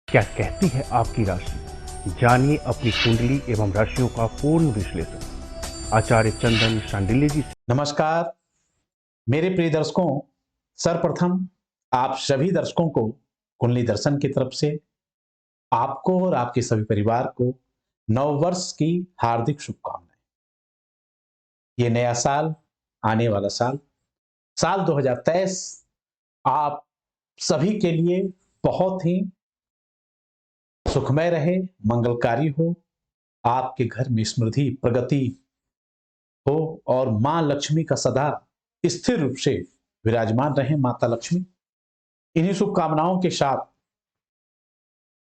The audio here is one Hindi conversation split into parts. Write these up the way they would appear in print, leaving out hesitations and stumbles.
क्या कहती है आपकी राशि? जानिए अपनी कुंडली एवं राशियों का पूर्ण विश्लेषण आचार्य चंदन शांडिल्य जी से। नमस्कार मेरे प्रिय दर्शकों। सर्वप्रथम आप सभी दर्शकों को कुंडली दर्शन की तरफ से आपको और आपके सभी परिवार को नव वर्ष की हार्दिक शुभकामनाएं। ये नया साल, आने वाला साल साल 2023 आप सभी के लिए बहुत ही सुखमय रहे, मंगलकारी हो, आपके घर में समृद्धि प्रगति हो और मां लक्ष्मी का सदा स्थिर रूप से विराजमान रहे। माता लक्ष्मी, इन्हीं शुभकामनाओं के साथ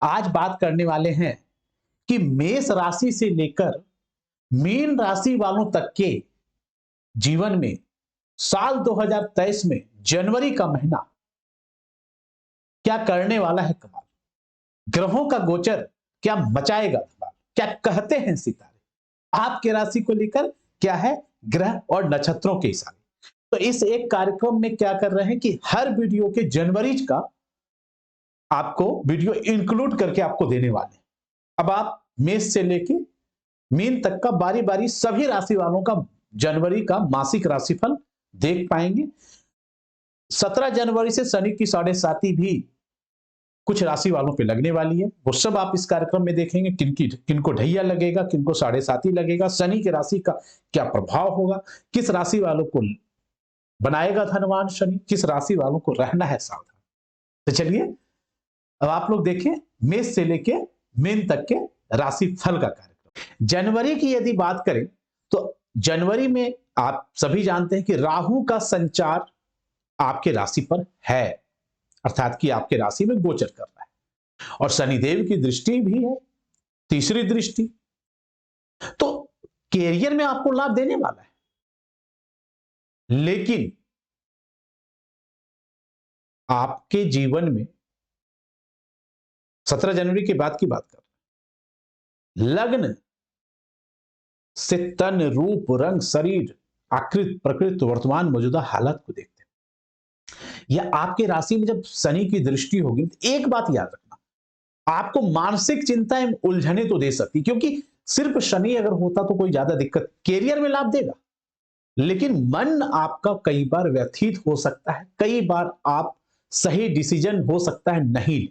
आज बात करने वाले हैं कि मेष राशि से लेकर मीन राशि वालों तक के जीवन में साल 2023 में जनवरी का महीना क्या करने वाला है कमाल। ग्रहों का गोचर क्या मचाएगा धमाल। क्या कहते हैं सितारे आपके राशि को लेकर, क्या है ग्रह और नक्षत्रों के इशारे। तो इस एक कार्यक्रम में क्या कर रहे हैं कि हर वीडियो के जनवरी का आपको वीडियो इंक्लूड करके आपको देने वाले हैं। अब आप मेष से लेके मीन तक का बारी बारी सभी राशि वालों का जनवरी का मासिक राशिफल देख पाएंगे। 17 जनवरी से शनि की 7.5 भी कुछ राशि वालों पे लगने वाली है, वो सब आप इस कार्यक्रम में देखेंगे। किनको ढैया लगेगा, किनको 7.5 लगेगा, शनि की राशि का क्या प्रभाव होगा, किस राशि वालों को बनाएगा धनवान शनि, किस राशि वालों को रहना है सावधान। तो चलिए अब आप लोग देखें मेष से लेके मीन तक के राशि फल का कार्यक्रम। जनवरी की यदि बात करें तो जनवरी में आप सभी जानते हैं कि राहु का संचार आपके राशि पर है, अर्थात कि आपके राशि में गोचर कर रहा है और शनिदेव की दृष्टि भी है, तीसरी दृष्टि। तो कैरियर में आपको लाभ देने वाला है, लेकिन आपके जीवन में 17 जनवरी के बाद की बात कर रहे हैं, लग्न से तन रूप रंग शरीर आकृत प्रकृति वर्तमान मौजूदा हालत को देखते हैं। या आपके राशि में जब शनि की दृष्टि होगी तो एक बात याद रखना, आपको मानसिक चिंताएं उलझने तो दे सकती, क्योंकि सिर्फ शनि अगर होता तो कोई ज्यादा दिक्कत, कैरियर में लाभ देगा, लेकिन मन आपका कई बार व्यथित हो सकता है, कई बार आप सही डिसीजन हो सकता है नहीं।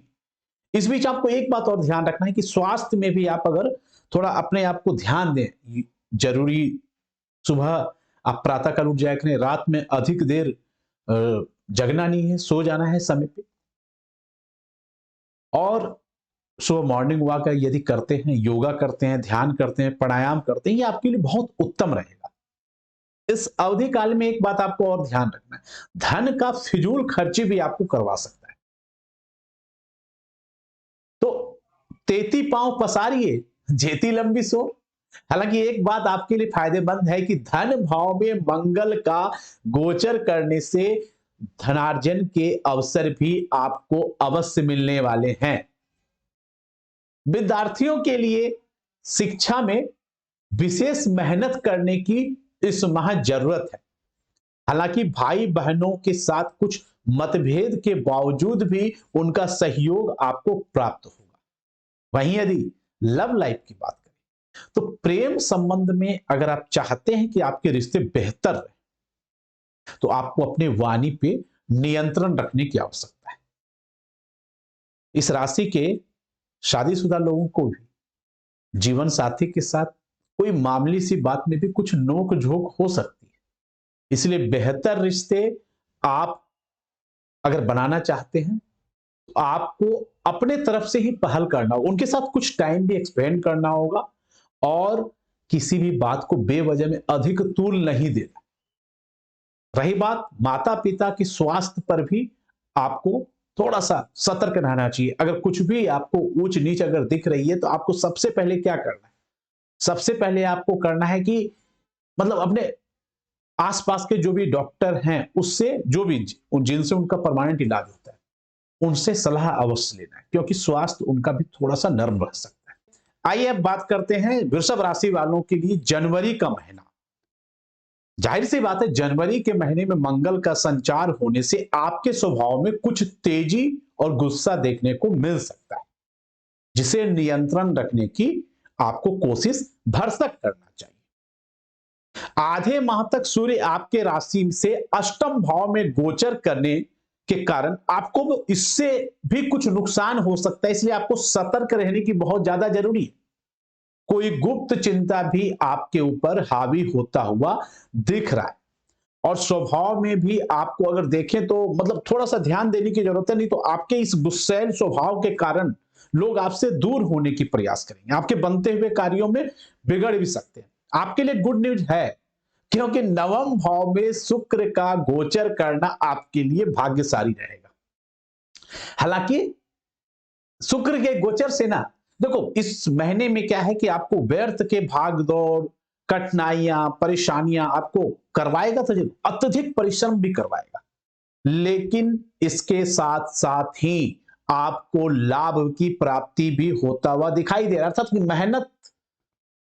इस बीच आपको एक बात और ध्यान रखना है कि स्वास्थ्य में भी आप अगर थोड़ा अपने आप को ध्यान दें, जरूरी सुबह आप प्रातः काल उठ जाया करें, रात में अधिक देर जगना नहीं है, सो जाना है समय पे, और सुबह मॉर्निंग वॉक यदि करते हैं, योगा करते हैं, ध्यान करते हैं, प्राणायाम करते हैं, ये आपके लिए बहुत उत्तम रहेगा। इस अवधि काल में एक बात आपको और ध्यान रखना है, धन का फिजूल खर्ची भी आपको करवा सकता है। तो तेती पांव पसारिए जेती लंबी सो। हालांकि एक बात आपके लिए फायदेमंद है कि धन भाव में मंगल का गोचर करने से धनार्जन के अवसर भी आपको अवश्य मिलने वाले हैं। विद्यार्थियों के लिए शिक्षा में विशेष मेहनत करने की इस माह जरूरत है। हालांकि भाई बहनों के साथ कुछ मतभेद के बावजूद भी उनका सहयोग आपको प्राप्त होगा। वहीं यदि लव लाइफ की बात करें तो प्रेम संबंध में अगर आप चाहते हैं कि आपके रिश्ते बेहतर रहे तो आपको अपने वाणी पे नियंत्रण रखने की आवश्यकता है। इस राशि के शादीशुदा लोगों को भी जीवन साथी के साथ कोई मामूली सी बात में भी कुछ नोक झोंक हो सकती है, इसलिए बेहतर रिश्ते आप अगर बनाना चाहते हैं तो आपको अपने तरफ से ही पहल करना होगा, उनके साथ कुछ टाइम भी एक्सपेंड करना होगा और किसी भी बात को बेवजह में अधिक तूल नहीं देना। रही बात माता पिता की स्वास्थ्य पर भी आपको थोड़ा सा सतर्क रहना चाहिए। अगर कुछ भी आपको ऊंच नीच अगर दिख रही है तो आपको सबसे पहले क्या करना है, सबसे पहले आपको करना है कि मतलब अपने आसपास के जो भी डॉक्टर हैं उससे, जो भी जिनसे उनका परमानेंट इलाज होता है, उनसे सलाह अवश्य लेना है, क्योंकि स्वास्थ्य उनका भी थोड़ा सा नर्म रह सकता है। आइए अब बात करते हैं वृषभ राशि वालों के लिए जनवरी का महीना। जाहिर सी बात है, जनवरी के महीने में मंगल का संचार होने से आपके स्वभाव में कुछ तेजी और गुस्सा देखने को मिल सकता है। जिसे नियंत्रण रखने की आपको कोशिश भरसक करना चाहिए। आधे माह तक सूर्य आपके राशि से अष्टम भाव में गोचर करने के कारण आपको इससे भी कुछ नुकसान हो सकता है, इसलिए आपको सतर्क रहने की बहुत ज्यादा जरूरी है। कोई गुप्त चिंता भी आपके ऊपर हावी होता हुआ दिख रहा है और स्वभाव में भी आपको अगर देखें तो मतलब थोड़ा सा ध्यान देने की जरूरत है, नहीं तो आपके इस गुस्सैल स्वभाव के कारण लोग आपसे दूर होने की प्रयास करेंगे, आपके बनते हुए कार्यों में बिगड़ भी सकते हैं। आपके लिए गुड न्यूज है क्योंकि नवम भाव में शुक्र का गोचर करना आपके लिए भाग्यशाली रहेगा। हालांकि शुक्र के गोचर से ना देखो इस महीने में क्या है कि आपको व्यर्थ के भाग दौड़, कठिनाइयां, परेशानियां आपको करवाएगा, तो अत्यधिक परिश्रम भी करवाएगा, लेकिन इसके साथ साथ ही आपको लाभ की प्राप्ति भी होता हुआ दिखाई दे रहा है। अर्थात मेहनत,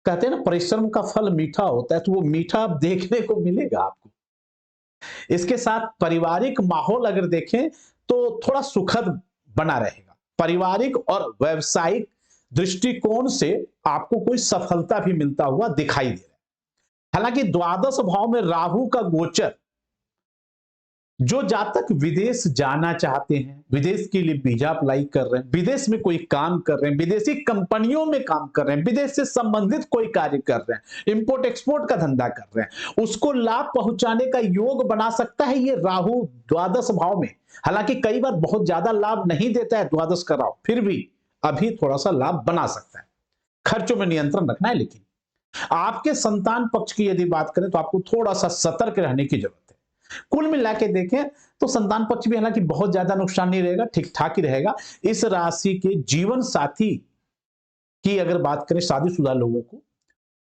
कहते हैं ना परिश्रम का फल मीठा होता है, तो वो मीठा देखने को मिलेगा आपको। इसके साथ पारिवारिक माहौल अगर देखें तो थोड़ा सुखद बना रहेगा। पारिवारिक और व्यावसायिक दृष्टिकोण से आपको कोई सफलता भी मिलता हुआ दिखाई दे रहा है। हालांकि द्वादश भाव में राहु का गोचर, जो जातक विदेश जाना चाहते हैं, विदेश के लिए वीजा अप्लाई कर रहे हैं, विदेश में कोई काम कर रहे हैं, विदेशी कंपनियों में काम कर रहे हैं, विदेश से संबंधित कोई कार्य कर रहे हैं, इंपोर्ट एक्सपोर्ट का धंधा कर रहे हैं, उसको लाभ पहुंचाने का योग बना सकता है ये राहु द्वादश भाव में। हालांकि कई बार बहुत ज्यादा लाभ नहीं देता है द्वादश का राहु, फिर भी अभी थोड़ा सा लाभ बना सकता है। खर्चों में नियंत्रण रखना है। लेकिन आपके संतान पक्ष की यदि बात करें तो आपको थोड़ा सा सतर्क रहने की जरूरत है। कुल मिला के देखें तो संतान पक्ष भी हालांकि बहुत ज्यादा नुकसान नहीं रहेगा, ठीक ठाक ही रहेगा। इस राशि के जीवन साथी की अगर बात करें, शादीशुदा लोगों को,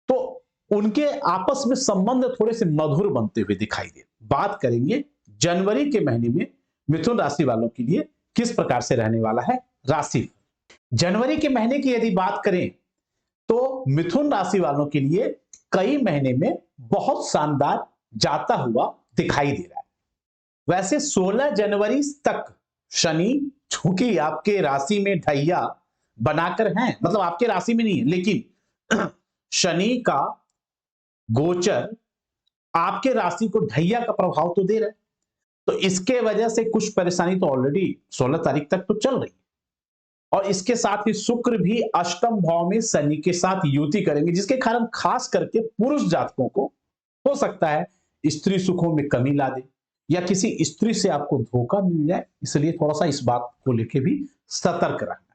तो उनके आपस में संबंध थोड़े से मधुर बनते हुए दिखाई दे। बात करेंगे जनवरी के महीने में मिथुन राशि वालों के लिए किस प्रकार से रहने वाला है राशि। जनवरी के महीने की यदि बात करें तो मिथुन राशि वालों के लिए कई महीने में बहुत शानदार जाता हुआ दिखाई दे रहा है। वैसे 16 जनवरी तक शनि, चूंकि आपके राशि में ढैया बनाकर हैं, मतलब आपके राशि में नहीं है, लेकिन शनि का गोचर आपके राशि को ढैया का प्रभाव तो दे रहा है, तो इसके वजह से कुछ परेशानी तो ऑलरेडी 16 तारीख तक तो चल रही है। और इसके साथ ही शुक्र भी अष्टम भाव में शनि के साथ युति करेंगे, जिसके कारण खास करके पुरुष जातकों को हो सकता है स्त्री सुखों में कमी ला दे या किसी स्त्री से आपको धोखा मिल जाए, इसलिए थोड़ा सा इस बात को लेकर भी सतर्क रहना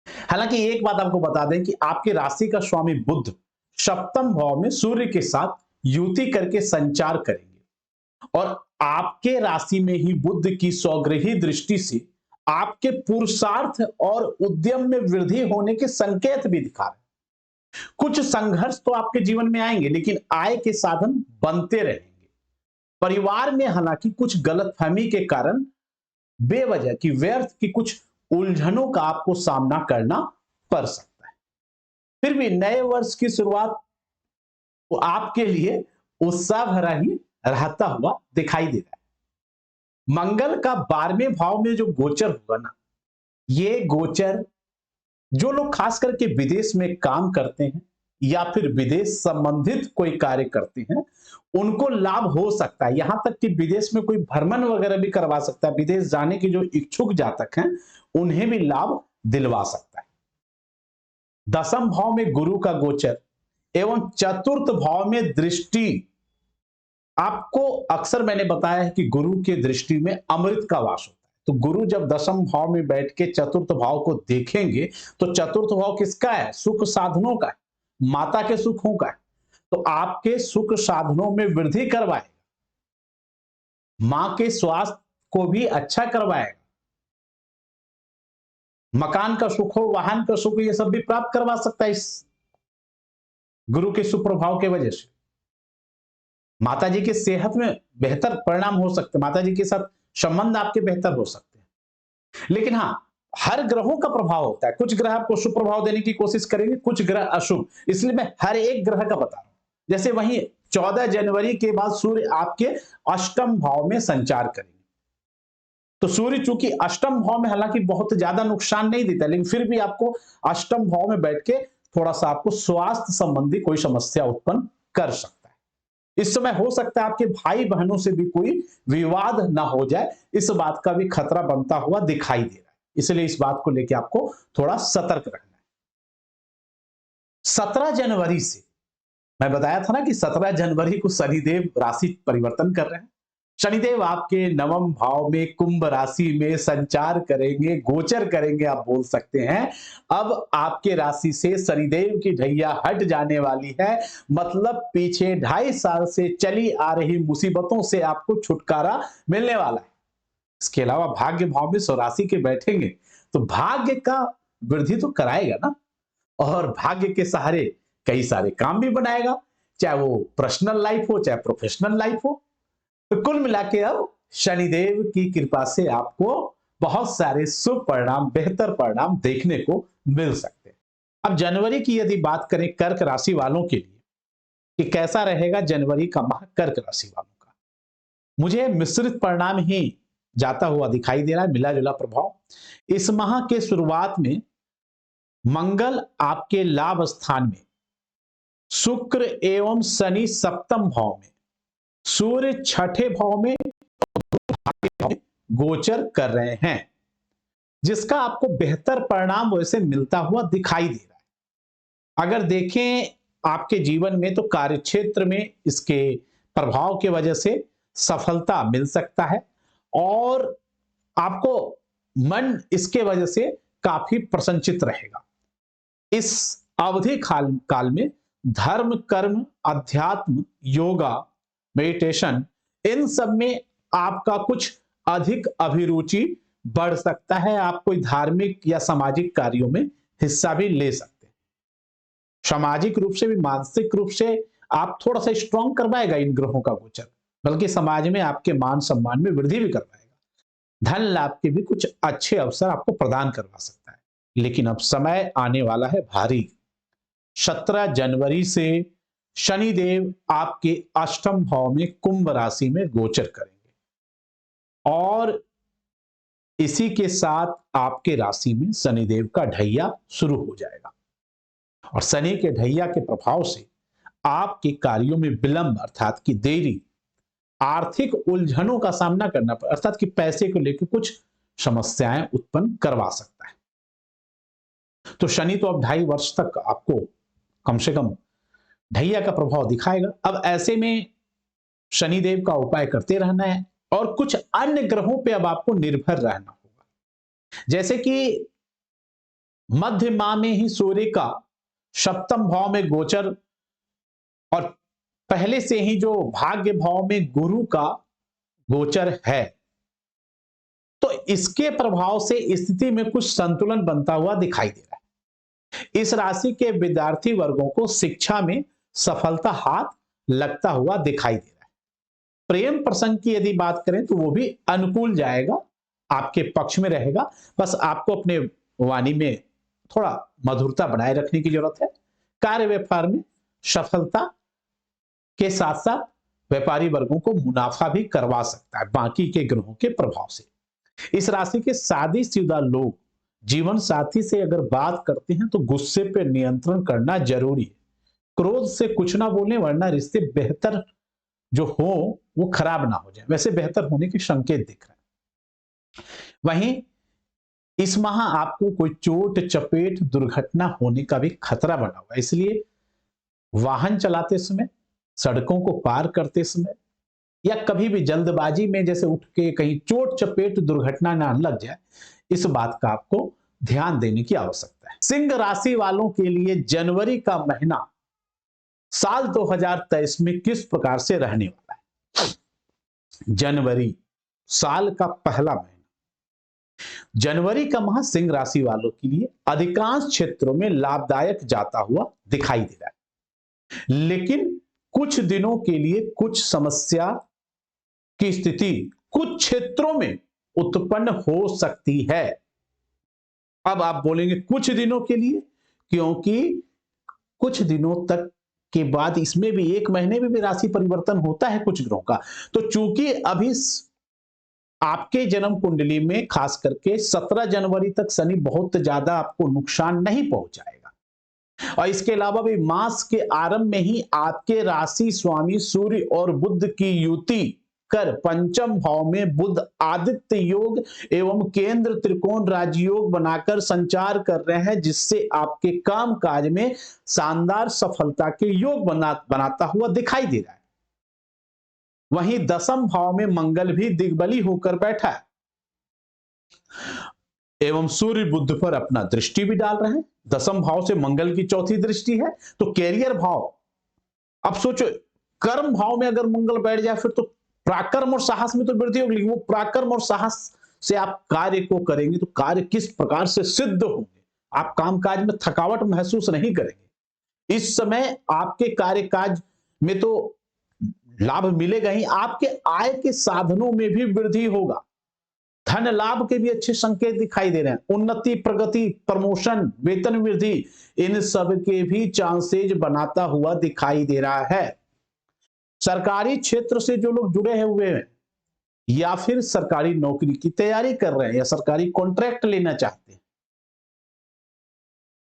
है। हालांकि एक बात आपको बता दें कि आपके राशि का स्वामी बुध सप्तम भाव में सूर्य के साथ युति करके संचार करेंगे और आपके राशि में ही बुध की स्वग्रही दृष्टि से आपके पुरुषार्थ और उद्यम में वृद्धि होने के संकेत भी दिखा रहे हैं। कुछ संघर्ष तो आपके जीवन में आएंगे, लेकिन आय के साधन बनते रहेंगे। परिवार में हालांकि कुछ गलतफहमी के कारण बेवजह की व्यर्थ की कुछ उलझनों का आपको सामना करना पड़ सकता है। फिर भी नए वर्ष की शुरुआत तो आपके लिए उत्साह भरा ही रहता हुआ दिखाई दे रहा है। मंगल का 12वें भाव में जो गोचर होगा ना, ये गोचर जो लोग खास करके विदेश में काम करते हैं या फिर विदेश संबंधित कोई कार्य करते हैं, उनको लाभ हो सकता है। यहां तक कि विदेश में कोई भ्रमण वगैरह भी करवा सकता है। विदेश जाने के जो इच्छुक जातक हैं उन्हें भी लाभ दिलवा सकता है। दसम भाव में गुरु का गोचर एवं चतुर्थ भाव में दृष्टि, आपको अक्सर मैंने बताया है कि गुरु के दृष्टि में अमृत का वास होता है। तो गुरु जब दसम भाव में बैठ के चतुर्थ भाव को देखेंगे तो चतुर्थ भाव किसका है? सुख साधनों का है, माता के सुखों का है। तो आपके सुख साधनों में वृद्धि करवाएगा, मां के स्वास्थ्य को भी अच्छा करवाएगा, मकान का सुख हो, वाहन का सुख, ये सब भी प्राप्त करवा सकता है इस गुरु के सुप्रभाव के वजह से। माता जी की सेहत में बेहतर परिणाम हो सकते हैं, माता जी के साथ संबंध आपके बेहतर हो सकते हैं। लेकिन हाँ, हर ग्रहों का प्रभाव होता है। कुछ ग्रह आपको शुभ प्रभाव देने की कोशिश करेंगे, कुछ ग्रह अशुभ, इसलिए मैं हर एक ग्रह का बता रहा हूं। जैसे वहीं 14 जनवरी के बाद सूर्य आपके अष्टम भाव में संचार करेंगे, तो सूर्य चूंकि अष्टम भाव में हालांकि बहुत ज्यादा नुकसान नहीं देता, लेकिन फिर भी आपको अष्टम भाव में बैठ के थोड़ा सा आपको स्वास्थ्य संबंधी कोई समस्या उत्पन्न कर सकता है। इस समय हो सकता है आपके भाई बहनों से भी कोई विवाद ना हो जाए, इस बात का भी खतरा बनता हुआ दिखाई दे रहा है। इसलिए इस बात को लेकर आपको थोड़ा सतर्क रहना है। 17 जनवरी से मैं बताया था ना कि 17 जनवरी को शनिदेव राशि परिवर्तन कर रहे हैं। शनिदेव आपके नवम भाव में कुंभ राशि में संचार करेंगे, गोचर करेंगे आप बोल सकते हैं। अब आपके राशि से शनिदेव की ढैया हट जाने वाली है, मतलब पीछे 2.5 साल से चली आ रही मुसीबतों से आपको छुटकारा मिलने वाला है। इसके अलावा भाग्य भाव में स्वराशि के बैठेंगे तो भाग्य का वृद्धि तो कराएगा ना, और भाग्य के सहारे कई सारे काम भी बनाएगा, चाहे वो पर्सनल लाइफ हो चाहे प्रोफेशनल लाइफ हो। तो कुल मिला के अब शनिदेव की कृपा से आपको बहुत सारे शुभ परिणाम, बेहतर परिणाम देखने को मिल सकते हैं। अब जनवरी की यदि बात करें कर्क राशि वालों के लिए कि कैसा रहेगा जनवरी का माह कर्क राशि वालों का, मुझे मिश्रित परिणाम ही जाता हुआ दिखाई दे रहा है, मिला जुला प्रभाव। इस माह के शुरुआत में मंगल आपके लाभ स्थान में, शुक्र एवं शनि सप्तम भाव में, सूर्य छठे भाव में गोचर कर रहे हैं, जिसका आपको बेहतर परिणाम वैसे मिलता हुआ दिखाई दे रहा है। अगर देखें आपके जीवन में तो कार्यक्षेत्र में इसके प्रभाव की वजह से सफलता मिल सकता है, और आपको मन इसके वजह से काफी प्रसन्नचित रहेगा। इस अवधि काल में धर्म, कर्म, अध्यात्म, योगा, मेडिटेशन, इन सब में आपका कुछ अधिक अभिरुचि बढ़ सकता है। आप कोई धार्मिक या सामाजिक कार्यों में हिस्सा भी ले सकते हैं। सामाजिक रूप से भी, मानसिक रूप से आप थोड़ा सा स्ट्रांग करवाएगा इन ग्रहों का गोचर, बल्कि समाज में आपके मान सम्मान में वृद्धि भी करवाएगा। धन लाभ के भी कुछ अच्छे अवसर आपको प्रदान करवा सकता है। लेकिन अब समय आने वाला है भारी। 17 जनवरी से शनिदेव आपके अष्टम भाव में कुंभ राशि में गोचर करेंगे, और इसी के साथ आपके राशि में शनिदेव का ढैया शुरू हो जाएगा। और शनि के ढैया के प्रभाव से आपके कार्यों में विलंब अर्थात की देरी, आर्थिक उलझनों का सामना करना पड़े अर्थात कि पैसे को लेकर कुछ समस्याएं उत्पन्न करवा सकता है। तो शनि तो अब 2.5 वर्ष तक आपको कम से कम ढैया का प्रभाव दिखाएगा। अब ऐसे में शनिदेव का उपाय करते रहना है, और कुछ अन्य ग्रहों पे अब आपको निर्भर रहना होगा। जैसे कि मध्य माह में ही सूर्य का सप्तम भाव में गोचर, और पहले से ही जो भाग्य भाव में गुरु का गोचर है, तो इसके प्रभाव से स्थिति में कुछ संतुलन बनता हुआ दिखाई दे रहा है। इस राशि के विद्यार्थी वर्गों को शिक्षा में सफलता हाथ लगता हुआ दिखाई दे रहा है। प्रेम प्रसंग की यदि बात करें तो वो भी अनुकूल जाएगा, आपके पक्ष में रहेगा। बस आपको अपने वाणी में थोड़ा मधुरता बनाए रखने की जरूरत है। कार्य व्यापार में सफलता के साथ साथ व्यापारी वर्गों को मुनाफा भी करवा सकता है बाकी के ग्रहों के प्रभाव से। इस राशि के शादीशुदा लोग जीवन साथी से अगर बात करते हैं तो गुस्से पे नियंत्रण करना जरूरी है। क्रोध से कुछ ना बोलें, वरना रिश्ते बेहतर जो हो वो खराब ना हो जाए। वैसे बेहतर होने के संकेत दिख रहे हैं। वहीं इस माह आपको कोई चोट चपेट दुर्घटना होने का भी खतरा बना हुआ है, इसलिए वाहन चलाते समय, सड़कों को पार करते समय, या कभी भी जल्दबाजी में जैसे उठ के कहीं चोट चपेट दुर्घटना ना लग जाए, इस बात का आपको ध्यान देने की आवश्यकता है। सिंह राशि वालों के लिए जनवरी का महीना साल 2023 में किस प्रकार से रहने वाला है? जनवरी साल का पहला महीना, जनवरी का माह सिंह राशि वालों के लिए अधिकांश क्षेत्रों में लाभदायक जाता हुआ दिखाई दे रहा है, लेकिन कुछ दिनों के लिए कुछ समस्या की स्थिति कुछ क्षेत्रों में उत्पन्न हो सकती है। अब आप बोलेंगे कुछ दिनों के लिए, क्योंकि कुछ दिनों तक के बाद इसमें भी 1 महीने में भी राशि परिवर्तन होता है कुछ ग्रहों का। तो चूंकि अभी आपके जन्म कुंडली में खास करके 17 जनवरी तक शनि बहुत ज्यादा आपको नुकसान नहीं पहुंचाएगा। और इसके अलावा भी मास के आरंभ में ही आपके राशि स्वामी सूर्य और बुध की युति कर पंचम भाव में बुध आदित्य योग एवं केंद्र त्रिकोण राजयोग बनाकर संचार कर रहे हैं, जिससे आपके काम काज में शानदार सफलता के योग बनाता हुआ दिखाई दे रहा है। वहीं दसम भाव में मंगल भी दिग्बली होकर बैठा है एवं सूर्य बुध पर अपना दृष्टि भी डाल रहे हैं। दसम भाव से मंगल की चौथी दृष्टि है, तो कैरियर भाव, अब सोचो कर्म भाव में अगर मंगल बैठ जाए फिर तो पराक्रम और साहस में तो वृद्धि होगी, लेकिन वो पराक्रम और साहस से आप कार्य को करेंगे तो कार्य किस प्रकार से सिद्ध होंगे, आप कामकाज में थकावट महसूस नहीं करेंगे। इस समय आपके कार्यकाज में तो लाभ मिलेगा ही, आपके आय के साधनों में भी वृद्धि होगा। धन लाभ के भी अच्छे संकेत दिखाई दे रहे हैं। उन्नति, प्रगति, प्रमोशन, वेतन वृद्धि, इन सब के भी चांसेज बनाता हुआ दिखाई दे रहा है। सरकारी क्षेत्र से जो लोग जुड़े हुए हैं या फिर सरकारी नौकरी की तैयारी कर रहे हैं या सरकारी कॉन्ट्रैक्ट लेना चाहते हैं,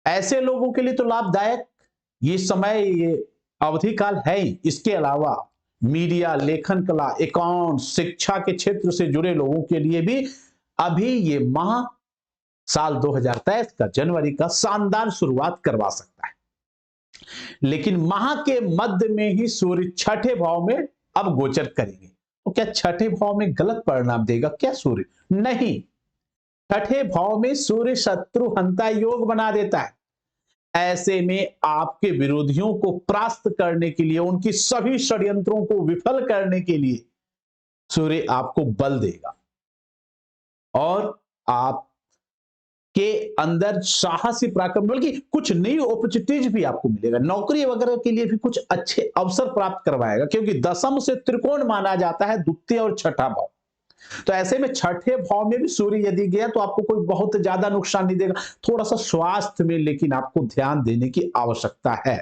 ऐसे लोगों के लिए तो लाभदायक ये समय, ये अवधि काल है ही। इसके अलावा मीडिया, लेखन कला, अकाउंट, शिक्षा के क्षेत्र से जुड़े लोगों के लिए भी अभी ये माह साल 2023 का जनवरी का शानदार शुरुआत करवा सकता है। लेकिन माह के मध्य में ही सूर्य छठे भाव में अब गोचर करेंगे, तो क्या छठे भाव में गलत परिणाम देगा क्या सूर्य? नहीं, छठे भाव में सूर्य शत्रु हंता योग बना देता है। ऐसे में आपके विरोधियों को परास्त करने के लिए, उनकी सभी षड्यंत्रों को विफल करने के लिए सूर्य आपको बल देगा और आपके अंदर साहसी पराक्रम, बल्कि कुछ नई अपॉर्चुनिटीज भी आपको मिलेगा। नौकरी वगैरह के लिए भी कुछ अच्छे अवसर प्राप्त करवाएगा, क्योंकि दसम से त्रिकोण माना जाता है द्वितीय और छठा भाव। तो ऐसे में छठे भाव में भी सूर्य यदि गया तो आपको कोई बहुत ज्यादा नुकसान नहीं देगा। थोड़ा सा स्वास्थ्य में लेकिन आपको ध्यान देने की आवश्यकता है।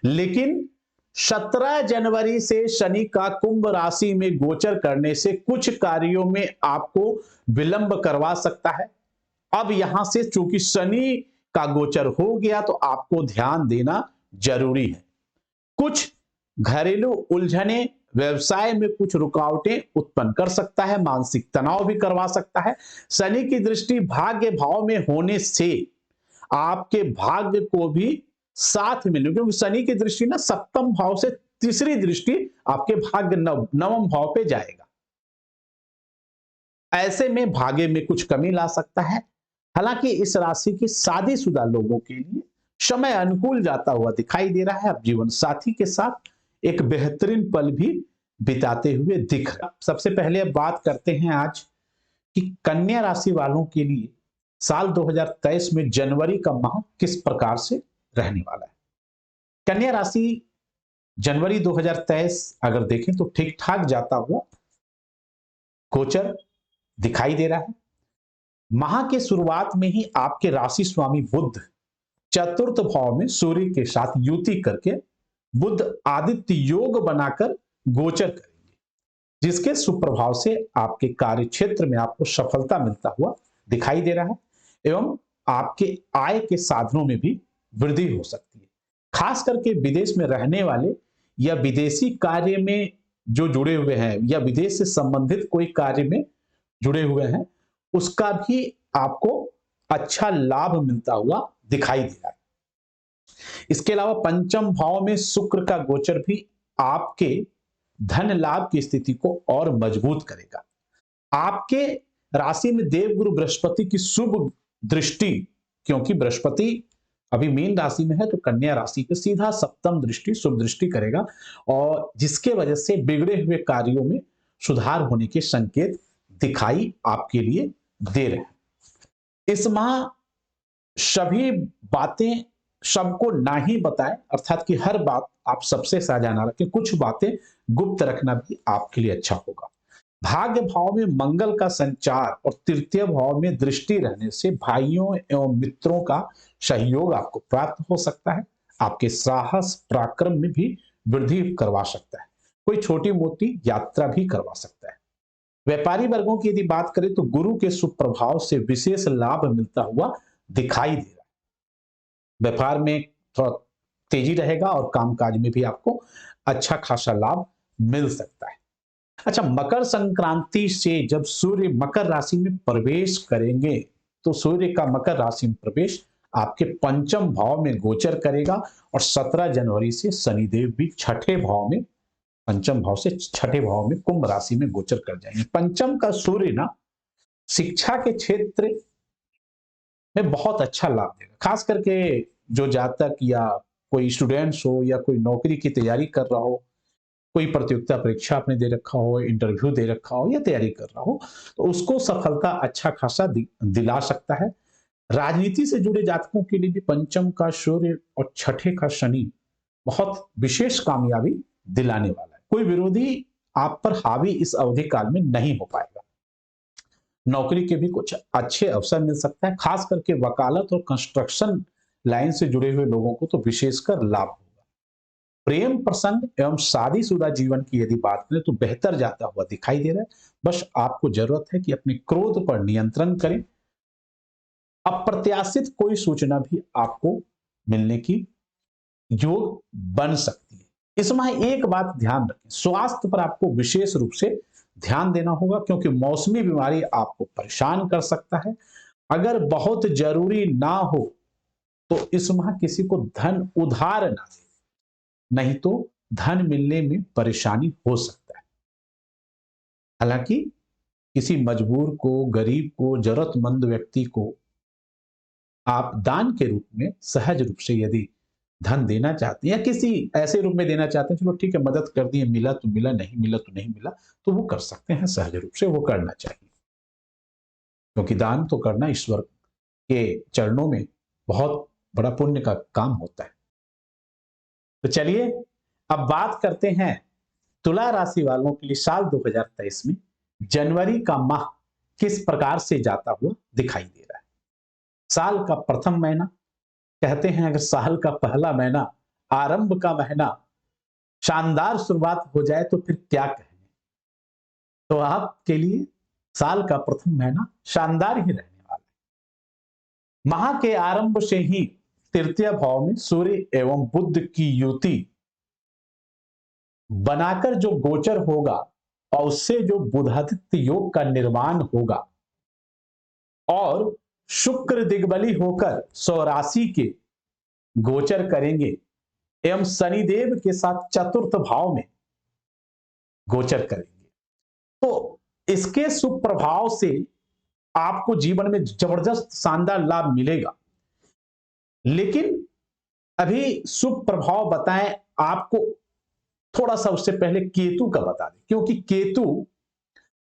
लेकिन 17 जनवरी से शनि का कुंभ राशि में गोचर करने से कुछ कार्यों में आपको विलंब करवा सकता है। अब यहां से चूंकि शनि का गोचर हो गया तो आपको ध्यान देना जरूरी है। कुछ घरेलू उलझने, व्यवसाय में कुछ रुकावटें उत्पन्न कर सकता है, मानसिक तनाव भी करवा सकता है। शनि की दृष्टि भाग्य भाव में होने से आपके भाग्य को भी साथ मिलेगी, क्योंकि शनि की दृष्टि ना सप्तम भाव से तीसरी दृष्टि आपके भाग्य नवम भाव पे जाएगा। ऐसे में भाग्य में कुछ कमी ला सकता है। हालांकि इस राशि के शादीशुदा लोगों के लिए समय अनुकूल जाता हुआ दिखाई दे रहा है। अब जीवन साथी के साथ एक बेहतरीन पल भी बिताते हुए दिख रहा है। सबसे पहले अब बात करते हैं आज कि कन्या राशि वालों के लिए साल 2023 में जनवरी का माह किस प्रकार से रहने वाला है। कन्या राशि जनवरी 2023 अगर देखें तो ठीक ठाक जाता हुआ गोचर दिखाई दे रहा है। माह के शुरुआत में ही आपके राशि स्वामी बुध चतुर्थ भाव में सूर्य के साथ युति करके बुध आदित्य योग बनाकर गोचर करेंगे, जिसके सुप्रभाव से आपके कार्य क्षेत्र में आपको सफलता मिलता हुआ दिखाई दे रहा है एवं आपके आय के साधनों में भी वृद्धि हो सकती है। खास करके विदेश में रहने वाले या विदेशी कार्य में जो जुड़े हुए हैं या विदेश से संबंधित कोई कार्य में जुड़े हुए हैं, उसका भी आपको अच्छा लाभ मिलता हुआ दिखाई दे रहा है। इसके अलावा पंचम भाव में शुक्र का गोचर भी आपके धन लाभ की स्थिति को और मजबूत करेगा। आपके राशि में देवगुरु बृहस्पति की शुभ दृष्टि, क्योंकि बृहस्पति अभी मीन राशि में है तो कन्या राशि पे सीधा सप्तम दृष्टि शुभ दृष्टि करेगा, और जिसके वजह से बिगड़े हुए कार्यों में सुधार होने के संकेत दिखाई आपके लिए दे रहे हैं। इस माह सभी बातें सबको ना ही बताएं, अर्थात कि हर बात आप सबसे साझा ना रखें, कुछ बातें गुप्त रखना भी आपके लिए अच्छा होगा। भाग्य भाव में मंगल का संचार और तृतीय भाव में दृष्टि रहने से भाइयों एवं मित्रों का सहयोग आपको प्राप्त हो सकता है। आपके साहस पराक्रम में भी वृद्धि करवा सकता है। कोई छोटी मोटी यात्रा भी करवा सकता है। व्यापारी वर्गों की यदि बात करें तो गुरु के शुभ प्रभाव से विशेष लाभ मिलता हुआ दिखाई दे रहा है। व्यापार में थोड़ा तेजी रहेगा और कामकाज में भी आपको अच्छा खासा लाभ मिल सकता है। अच्छा, मकर संक्रांति से जब सूर्य मकर राशि में प्रवेश करेंगे तो सूर्य का मकर राशि में प्रवेश आपके पंचम भाव में गोचर करेगा और 17 जनवरी से शनिदेव भी छठे भाव में, पंचम भाव से छठे भाव में कुंभ राशि में गोचर कर जाएंगे। पंचम का सूर्य ना शिक्षा के क्षेत्र में बहुत अच्छा लाभ देगा, खास करके जो जातक या कोई स्टूडेंट्स हो या कोई नौकरी की तैयारी कर रहा हो, कोई प्रतियोगिता परीक्षा आपने दे रखा हो, इंटरव्यू दे रखा हो या तैयारी कर रहा हो, तो उसको सफलता अच्छा खासा दिला सकता है। राजनीति से जुड़े जातकों के लिए भी पंचम का सूर्य और छठे का शनि बहुत विशेष कामयाबी दिलाने वाला है। कोई विरोधी आप पर हावी इस अवधि काल में नहीं हो पाएगा। नौकरी के भी कुछ अच्छे अवसर मिल सकता है, खास करके वकालत और कंस्ट्रक्शन लाइन से जुड़े हुए लोगों को तो विशेषकर लाभ होगा। प्रेम प्रसंग एवं शादीशुदा जीवन की यदि बात करें तो बेहतर जाता हुआ दिखाई दे रहा है। बस आपको जरूरत है कि अपने क्रोध पर नियंत्रण करें। अप्रत्याशित कोई सूचना भी आपको मिलने की योग बन सकती है। इसमें एक बात ध्यान रखें, स्वास्थ्य पर आपको विशेष रूप से ध्यान देना होगा क्योंकि मौसमी बीमारी आपको परेशान कर सकता है। अगर बहुत जरूरी ना हो तो इस माह किसी को धन उधार ना दे, नहीं तो धन मिलने में परेशानी हो सकता है। हालांकि किसी मजबूर को, गरीब को, जरूरतमंद व्यक्ति को आप दान के रूप में सहज रूप से यदि धन देना चाहते हैं या किसी ऐसे रूप में देना चाहते हैं, चलो ठीक है मदद कर दिए, मिला तो मिला, नहीं मिला तो नहीं मिला, तो वो कर सकते हैं, सहज रूप से वो करना चाहिए क्योंकि दान तो करना ईश्वर के चरणों में बहुत बड़ा पुण्य का काम होता है। तो चलिए अब बात करते हैं तुला राशि वालों के लिए साल 2023 में जनवरी का माह किस प्रकार से जाता हुआ दिखाई दे रहा है। साल का प्रथम महीना, कहते हैं अगर साल का पहला महीना, आरंभ का महीना शानदार शुरुआत हो जाए तो फिर क्या कहेंगे। तो आपके लिए साल का प्रथम महीना शानदार ही रहने वाला है। माह के आरंभ से ही तृतीय भाव में सूर्य एवं बुध की युति बनाकर जो गोचर होगा और उससे जो बुधादित्य योग का निर्माण होगा और शुक्र दिग्बली होकर स्वराशि के गोचर करेंगे एवं शनिदेव के साथ चतुर्थ भाव में गोचर करेंगे, तो इसके शुभ प्रभाव से आपको जीवन में जबरदस्त शानदार लाभ मिलेगा। लेकिन अभी शुभ प्रभाव बताएं आपको, थोड़ा सा उससे पहले केतु का बता दें क्योंकि केतु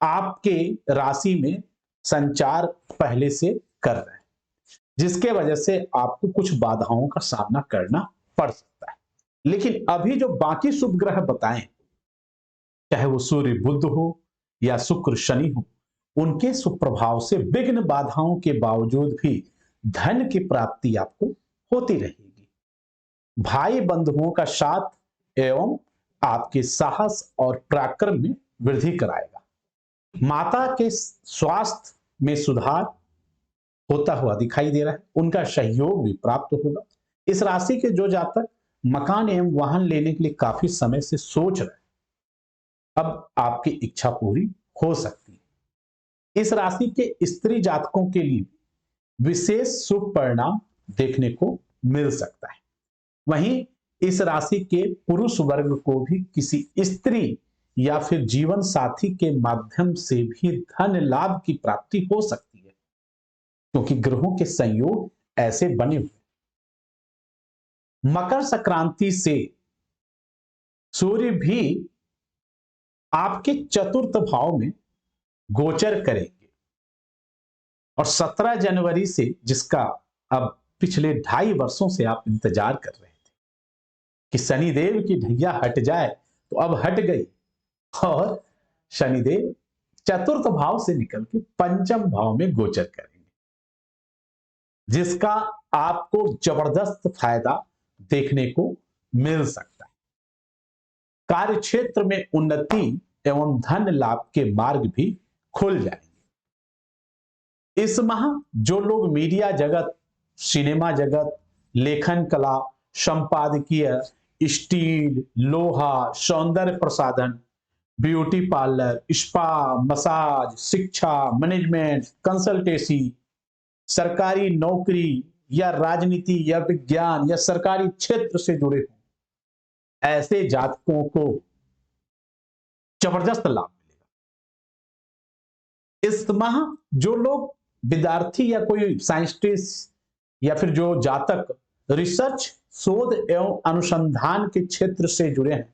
आपके राशि में संचार पहले से कर रहे हैं जिसके वजह से आपको कुछ बाधाओं का सामना करना पड़ सकता है। लेकिन अभी जो बाकी शुभ ग्रह बताएं, चाहे वो सूर्य बुध हो या शुक्र शनि हो, उनके शुभ प्रभाव से विघ्न बाधाओं के बावजूद भी धन की प्राप्ति आपको होती रहेगी। भाई बंधुओं का साथ एवं आपके साहस और पराक्रम में वृद्धि कराएगा। माता के स्वास्थ्य में सुधार होता हुआ दिखाई दे रहा है, उनका सहयोग भी प्राप्त होगा। इस राशि के जो जातक मकान एवं वाहन लेने के लिए काफी समय से सोच रहे हैं, अब आपकी इच्छा पूरी हो सकती है। इस राशि के स्त्री जातकों के लिए विशेष शुभ परिणाम देखने को मिल सकता है। वहीं इस राशि के पुरुष वर्ग को भी किसी स्त्री या फिर जीवन साथी के माध्यम से भी धन लाभ की प्राप्ति हो सकती है क्योंकि ग्रहों के संयोग ऐसे बने हुए। मकर संक्रांति से सूर्य भी आपके चतुर्थ भाव में गोचर करेंगे और 17 जनवरी से, जिसका अब पिछले 2.5 वर्षों से आप इंतजार कर रहे थे कि शनिदेव की ढैया हट जाए, तो अब हट गई और शनिदेव चतुर्थ भाव से निकल के पंचम भाव में गोचर करेंगे जिसका आपको जबरदस्त फायदा देखने को मिल सकता है। कार्य क्षेत्र में उन्नति एवं धन लाभ के मार्ग भी खुल जाएंगे। इस माह जो लोग मीडिया जगत, सिनेमा जगत, लेखन कला, संपादकीय, स्टील, लोहा, सौंदर्य प्रसाधन, ब्यूटी पार्लर, स्पा, मसाज, शिक्षा, मैनेजमेंट, कंसल्टेंसी, सरकारी नौकरी या राजनीति या विज्ञान या सरकारी क्षेत्र से जुड़े हों, ऐसे जातकों को जबरदस्त लाभ मिलेगा। इस माह जो लोग विद्यार्थी या कोई साइंटिस्ट या फिर जो जातक रिसर्च, शोध एवं अनुसंधान के क्षेत्र से जुड़े हैं,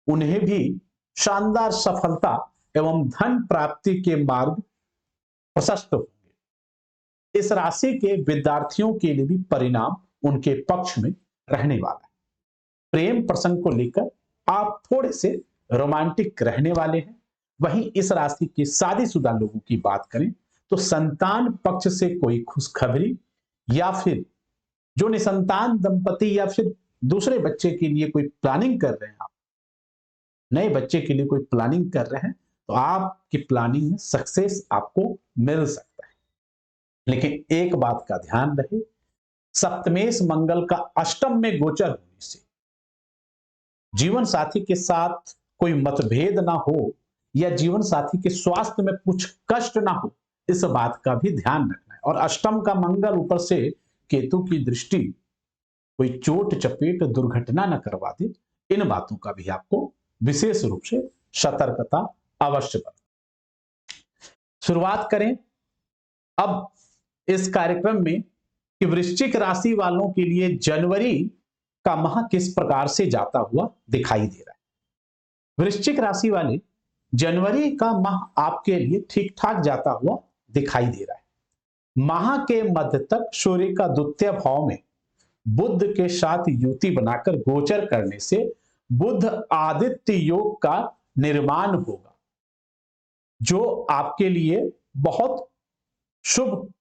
उन्हें भी शानदार सफलता एवं धन प्राप्ति के मार्ग प्रशस्त होंगे। इस राशि के विद्यार्थियों के लिए भी परिणाम उनके पक्ष में रहने वाला है। प्रेम प्रसंग को लेकर आप थोड़े से रोमांटिक रहने वाले हैं। वहीं इस राशि के शादीशुदा लोगों की बात करें तो संतान पक्ष से कोई खुशखबरी या फिर जो निसंतान दंपति या फिर दूसरे बच्चे के लिए कोई प्लानिंग कर रहे हैं, आप नए बच्चे के लिए कोई प्लानिंग कर रहे हैं, तो आपकी प्लानिंग में सक्सेस आपको मिल सकता है। लेकिन एक बात का ध्यान रहे, सप्तमेश मंगल का अष्टम में गोचर होने से जीवन साथी के साथ कोई मतभेद ना हो या जीवन साथी के स्वास्थ्य में कुछ कष्ट ना हो, इस बात का भी ध्यान रखना है। और अष्टम का मंगल ऊपर से केतु की दृष्टि, कोई चोट चपेट दुर्घटना न करवा दे, इन बातों का भी आपको विशेष रूप से सतर्कता अवश्य बरतनी। शुरुआत करें अब इस कार्यक्रम में कि वृश्चिक राशि वालों के लिए जनवरी का माह किस प्रकार से जाता हुआ दिखाई दे रहा है। वृश्चिक राशि वाले जनवरी का माह आपके लिए ठीक ठाक जाता हुआ दिखाई दे रहा है। माह के मध्य तक सूर्य का द्वितीय भाव में बुध के साथ युति बनाकर गोचर करने से बुध आदित्य योग का निर्माण होगा, जो आपके लिए बहुत शुभ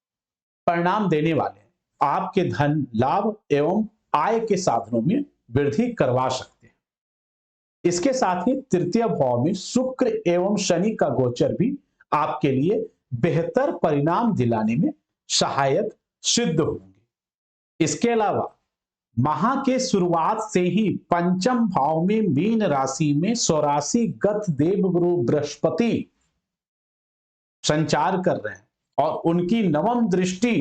परिणाम देने वाले हैं। आपके धन लाभ एवं आय के साधनों में वृद्धि करवा सकते हैं। इसके साथ ही तृतीय भाव में शुक्र एवं शनि का गोचर भी आपके लिए बेहतर परिणाम दिलाने में सहायक सिद्ध होंगे। इसके अलावा माह के शुरुआत से ही पंचम भाव में मीन राशि में स्वराशि गत देवगुरु बृहस्पति संचार कर रहे हैं और उनकी नवम दृष्टि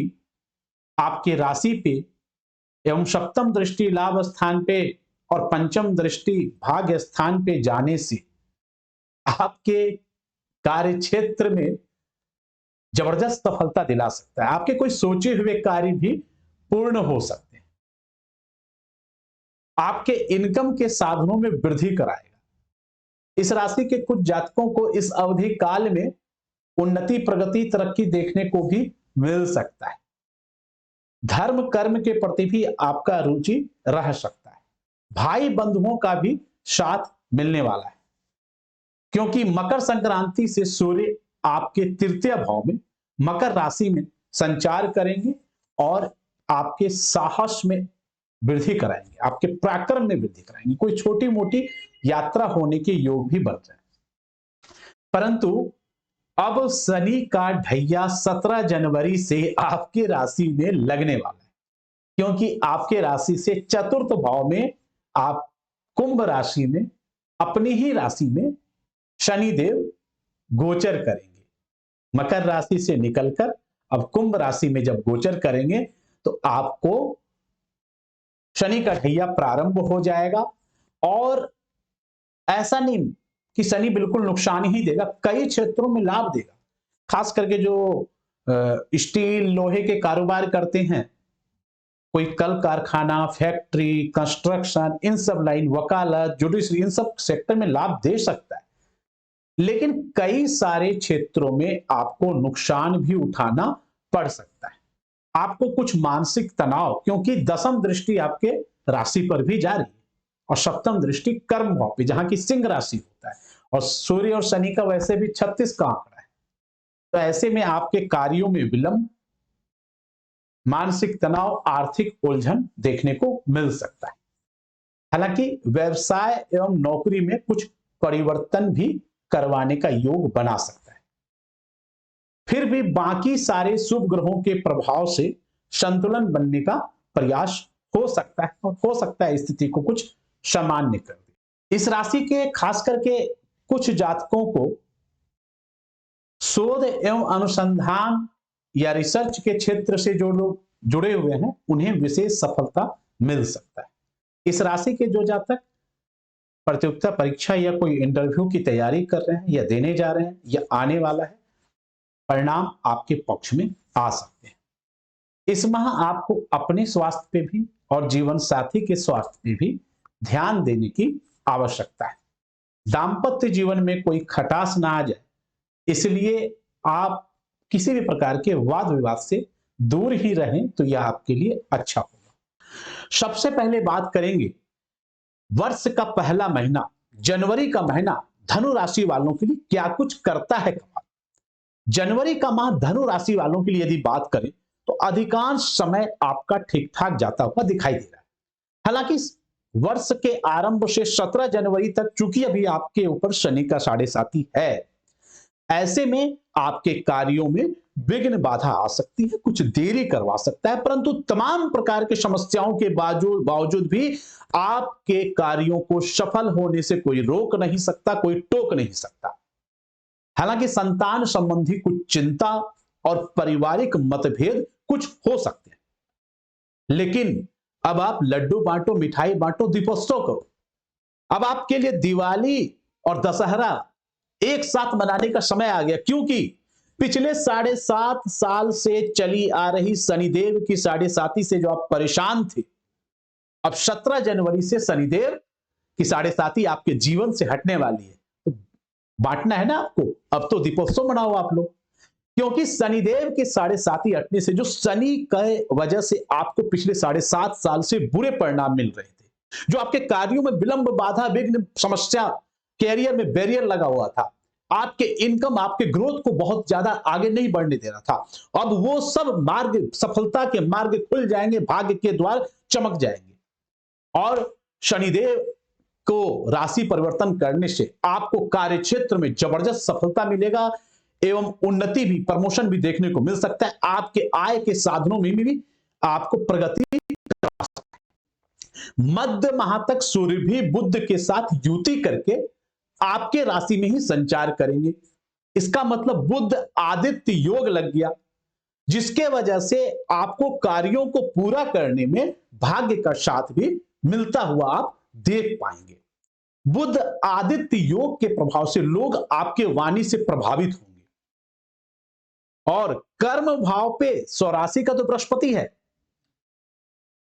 आपके राशि पे एवं सप्तम दृष्टि लाभ स्थान पे और पंचम दृष्टि भाग्य स्थान पे जाने से आपके कार्य क्षेत्र में जबरदस्त सफलता दिला सकता है। आपके कोई सोचे हुए कार्य भी पूर्ण हो सकते हैं। आपके इनकम के साधनों में वृद्धि कराएगा। इस राशि के कुछ जातकों को इस अवधि काल में उन्नति, प्रगति, तरक्की देखने को भी मिल सकता है। धर्म कर्म के प्रति भी आपका रुचि रह सकता है। भाई बंधुओं का भी साथ मिलने वाला है, क्योंकि मकर संक्रांति से सूर्य आपके तृतीय भाव में मकर राशि में संचार करेंगे और आपके साहस में वृद्धि कराएंगे, आपके पराक्रम में वृद्धि कराएंगे। कोई छोटी मोटी यात्रा होने के योग भी बन रहे हैं। परंतु अब शनि का ढैया 17 जनवरी से आपकी राशि में लगने वाला है, क्योंकि आपके राशि से चतुर्थ भाव में आप कुंभ राशि में अपनी ही राशि में शनिदेव गोचर करेंगे। मकर राशि से निकलकर अब कुंभ राशि में जब गोचर करेंगे तो आपको शनि का ढैया प्रारंभ हो जाएगा। और ऐसा नहीं कि शनि बिल्कुल नुकसान ही देगा, कई क्षेत्रों में लाभ देगा। खास करके जो स्टील लोहे के कारोबार करते हैं, कोई कल कारखाना, फैक्ट्री, कंस्ट्रक्शन, इन सब लाइन, वकालत, जुडिशरी, इन सब सेक्टर में लाभ दे सकता है। लेकिन कई सारे क्षेत्रों में आपको नुकसान भी उठाना पड़ सकता है। आपको कुछ मानसिक तनाव, क्योंकि दसम दृष्टि आपके राशि पर भी जा रही है और सप्तम दृष्टि कर्म भाव पे, जहां की सिंह राशि होता है, और सूर्य और शनि का वैसे भी 36 का आंकड़ा है। तो ऐसे में आपके कार्यों में विलंब, मानसिक तनाव, आर्थिक उलझन देखने को मिल सकता है। हालांकि व्यवसाय एवं नौकरी में कुछ परिवर्तन भी करवाने का योग बना सकता है। फिर भी बाकी सारे शुभ ग्रहों के प्रभाव से संतुलन बनने का प्रयास हो सकता है और हो सकता है स्थिति को कुछ सामान्य कर दे। इस राशि के खास करके कुछ जातकों को शोध एवं अनुसंधान या रिसर्च के क्षेत्र से जो लोग जुड़े हुए हैं उन्हें विशेष सफलता मिल सकता है। इस राशि के जो जातक प्रतियोगिता परीक्षा या कोई इंटरव्यू की तैयारी कर रहे हैं या देने जा रहे हैं या आने वाला है, परिणाम आपके पक्ष में आ सकते हैं। इस माह आपको अपने स्वास्थ्य पे भी और जीवन साथी के स्वास्थ्य पे भी ध्यान देने की आवश्यकता है। दाम्पत्य जीवन में कोई खटास ना आ जाए, इसलिए आप किसी भी प्रकार के वाद विवाद से दूर ही रहें तो यह आपके लिए अच्छा होगा। सबसे पहले बात करेंगे वर्ष का पहला महीना, जनवरी का महीना धनु राशि वालों के लिए क्या कुछ करता है कमाल। जनवरी का माह धनु राशि वालों के लिए यदि बात करें तो अधिकांश समय आपका ठीक ठाक जाता हुआ दिखाई दे रहा है। हालांकि वर्ष के आरंभ से 17 जनवरी तक चूंकि अभी आपके ऊपर शनि का 7.5 है, ऐसे में आपके कार्यों में विघ्न बाधा आ सकती है, कुछ देरी करवा सकता है, परंतु तमाम प्रकार की समस्याओं के बावजूद भी आपके कार्यों को सफल होने से कोई रोक नहीं सकता, कोई टोक नहीं सकता। हालांकि संतान संबंधी कुछ चिंता और पारिवारिक मतभेद कुछ हो सकते हैं, लेकिन अब आप लड्डू बांटो, मिठाई बांटो, दीपोत्सव करो। अब आपके लिए दिवाली और दशहरा एक साथ मनाने का समय आ गया, क्योंकि पिछले 7.5 साल से चली आ रही शनिदेव की 7.5 से जो आप परेशान थे, अब 17 जनवरी से शनिदेव की 7.5 आपके जीवन से हटने वाली है। तो बांटना है ना आपको, अब तो दीपोत्सव मनाओ आप लोग, क्योंकि शनिदेव के 7.5 हटने से जो शनि के वजह से आपको पिछले 7.5 साल से बुरे परिणाम मिल रहे थे, जो आपके कार्यों में विलंब, बाधा, विघ्न, समस्या, कैरियर में बैरियर लगा हुआ था, आपके इनकम, आपके ग्रोथ को बहुत ज्यादा आगे नहीं बढ़ने दे रहा था, अब वो सब मार्ग, सफलता के मार्ग खुल जाएंगे, भाग्य के द्वार चमक जाएंगे। और शनिदेव को राशि परिवर्तन करने से आपको कार्य क्षेत्र में जबरदस्त सफलता मिलेगा एवं उन्नति भी, प्रमोशन भी देखने को मिल सकता है। आपके आय के साधनों में भी आपको प्रगति। मध्य माह तक सूर्य भी बुध के साथ युति करके आपके राशि में ही संचार करेंगे। इसका मतलब बुध आदित्य योग लग गया, जिसके वजह से आपको कार्यों को पूरा करने में भाग्य का साथ भी मिलता हुआ आप देख पाएंगे। बुध आदित्य योग के प्रभाव से लोग आपके वाणी से प्रभावित होंगे। और कर्म भाव पे स्वराशि का तो बृहस्पति है,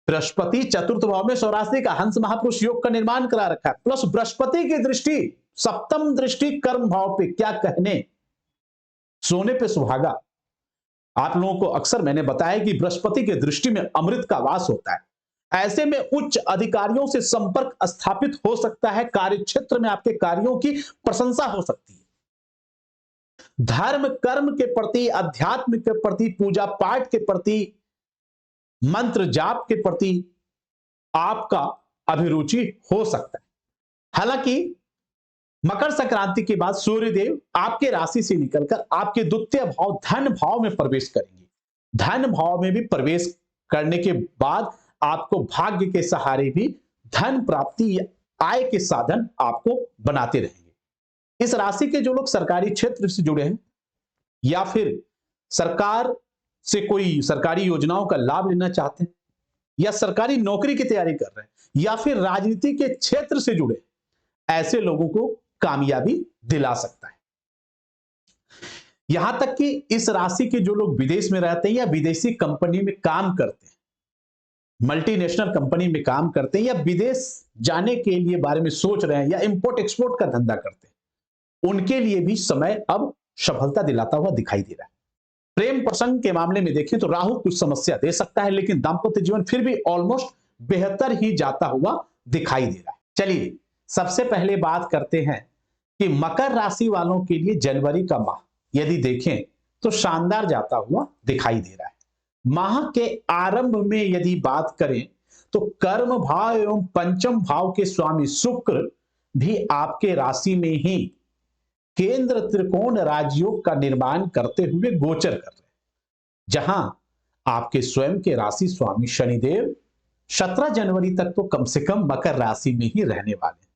बृहस्पति चतुर्थ भाव में स्वराशि का हंस महापुरुष योग का निर्माण करा रखा है, प्लस बृहस्पति की दृष्टि, सप्तम दृष्टि कर्म भाव पे, क्या कहने, सोने पे सुहागा। आप लोगों को अक्सर मैंने बताया कि बृहस्पति की दृष्टि में अमृत का वास होता है। ऐसे में उच्च अधिकारियों से संपर्क स्थापित हो सकता है, कार्य क्षेत्र में आपके कार्यों की प्रशंसा हो सकती है। धर्म कर्म के प्रति, अध्यात्म के प्रति, पूजा पाठ के प्रति, मंत्र जाप के प्रति आपका अभिरुचि हो सकता है। हालांकि मकर संक्रांति के बाद सूर्यदेव आपके राशि से निकलकर आपके द्वितीय भाव धन भाव में प्रवेश करेंगे। धन भाव में भी प्रवेश करने के बाद आपको भाग्य के सहारे भी धन प्राप्ति, आय के साधन आपको बनाते रहेंगे। इस राशि के जो लोग सरकारी क्षेत्र से जुड़े हैं या फिर सरकार से कोई सरकारी योजनाओं का लाभ लेना चाहते हैं या सरकारी नौकरी की तैयारी कर रहे हैं या फिर राजनीति के क्षेत्र से जुड़े, ऐसे लोगों को कामयाबी दिला सकता है। यहां तक कि इस राशि के जो लोग विदेश में रहते हैं या विदेशी कंपनी में काम करते हैं, मल्टीनेशनल कंपनी में काम करते हैं या विदेश जाने के लिए बारे में सोच रहे हैं या इंपोर्ट एक्सपोर्ट का धंधा करते हैं, उनके लिए भी समय अब सफलता दिलाता हुआ दिखाई दे रहा है। प्रेम प्रसंग के मामले में देखें तो राहु कुछ समस्या दे सकता है, लेकिन दांपत्य जीवन फिर भी ऑलमोस्ट बेहतर ही जाता हुआ दिखाई दे रहा है। चलिए सबसे पहले बात करते हैं कि मकर राशि वालों के लिए जनवरी का माह यदि देखें तो शानदार जाता हुआ दिखाई दे रहा है। माह के आरंभ में यदि बात करें तो कर्म भाव एवं पंचम भाव के स्वामी शुक्र भी आपके राशि में ही केंद्र त्रिकोण राजयोग का निर्माण करते हुए गोचर कर रहे हैं, जहां आपके स्वयं के राशि स्वामी शनिदेव 17 जनवरी तक तो कम से कम मकर राशि में ही रहने वाले हैं।